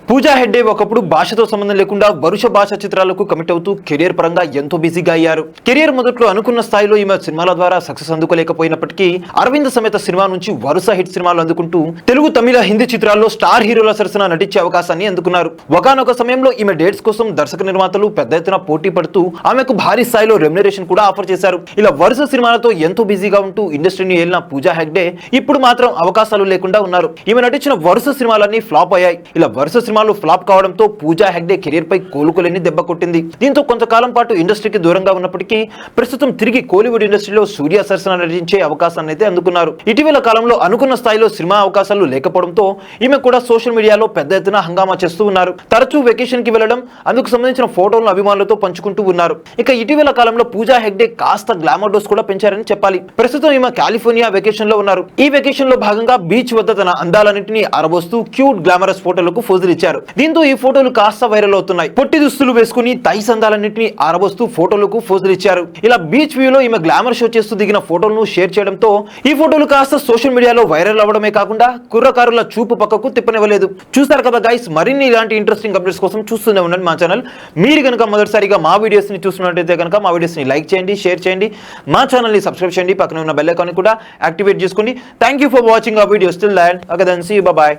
పూజా హెగ్డే ఒకప్పుడు భాషతో సంబంధం లేకుండా వరుస భాష చిత్రాలకు కమిట్ అవుతూ కెరియర్ పరంగా ఎంతో బిజీగా అయ్యారు. కెరియర్ మొదట్లో అనుకున్న స్థాయిలో ఈమె సినిమాల ద్వారా సక్సెస్ అందుకోలేకపోయినప్పటికీ అరవింద్ సమేత సినిమా నుంచి వరుస హిట్ సినిమాలు అందుకుంటూ తెలుగు, తమిళ, హిందీ చిత్రాల్లో స్టార్ హీరోల సరసన నటించే అవకాశాన్ని అందుకున్నారు. ఒకానొక సమయంలో ఈమె డేట్స్ కోసం దర్శక నిర్మాతలు పెద్ద ఎత్తున పోటీ పడుతూ ఆమెకు భారీ స్థాయిలో రెమ్యునరేషన్ కూడా ఆఫర్ చేశారు. ఇలా వరుస సినిమాలతో ఎంతో బిజీగా ఉంటూ ఇండస్ట్రీని ఏలిన పూజా హెగ్డే ఇప్పుడు మాత్రం అవకాశాలు లేకుండా ఉన్నారు. ఈమె నటించిన వరుస సినిమాలన్నీ ఫ్లాప్ అయ్యాయి. ఇలా వరుస సినిమాలు ఫ్లాప్ కావడంతో పూజా హెగ్డే కెరీర్ పై కోలుకోలేని దెబ్బ కొట్టింది. దీంతో కొంతకాలం పాటు ఇండస్ట్రీకి దూరంగా ఉన్నప్పటికీ ప్రస్తుతం తిరిగి కోలీవుడ్ ఇండస్ట్రీలో సూర్య సరసన నటించే అవకాశాన్ని అయితే అందుకున్నారు. ఇటీవల కాలంలో అనుకున్న స్థాయిలో సినిమా అవకాశాలు లేకపోవడంతో ఈమె కూడా సోషల్ మీడియాలో పెద్ద ఎత్తున హంగామా చేస్తూ ఉన్నారు. తరచూ వెకేషన్ కి వెళ్లడం, అందుకు సంబంధించిన ఫోటోలను అభిమానులతో పంచుకుంటూ ఉన్నారు. ఇక ఇటీవల కాలంలో పూజా హెగ్డే కాస్త గ్లామర్ డోస్ కూడా పెంచారని చెప్పాలి. ప్రస్తుతం ఈమె కాలిఫోర్నియా వెకేషన్ లో ఉన్నారు. ఈ వెకేషన్ లో భాగంగా బీచ్ వద్ద తన అందాలన్నింటినీ ఆరబోస్తూ క్యూట్ గ్లామరస్ ఫోటోలకు ఫోజులు ఇచ్చారు. దీంతో ఈ ఫోటోలు కాస్త వైరల్ అవుతున్నాయి. పొట్టి దుస్తులు వేసుకుని తై సందాలన్నింటినీ ఆరబోస్తూ ఫోటోలకు ఫోజులు ఇచ్చారు. ఇలా బీచ్ వ్యూ లో ఈమె గ్లామర్ షో చేస్తూ దిగిన ఫోటోలను షేర్ చేయడంతో ఈ ఫోటోలు కాస్త సోషల్ మీడియాలో వైరల్ అవడమే కాకుండా కుర్రకారుల చూపు పక్కకు తిప్పనివ్వలేదు. చూస్తారు కదా గైస్, మరిన్ని ఇలాంటి ఇంట్రెస్టింగ్ అప్డేట్స్ కోసం చూస్తూనే ఉండండి మా ఛానల్. మీరు కనుక మొదటిసారిగా మా వీడియోస్ ని చూస్తున్నట్టయితే కనుక మా వీడియోస్ ని లైక్ చేయండి, షేర్ చేయండి, మా ఛానల్ ని సబ్స్క్రైబ్ చేయండి, పక్కన ఉన్న బెల్ ఐకాన్ కూడా యాక్టివేట్ చేసుకోండి. Thank you for watching our videos. Till then, okay then, see you, bye by.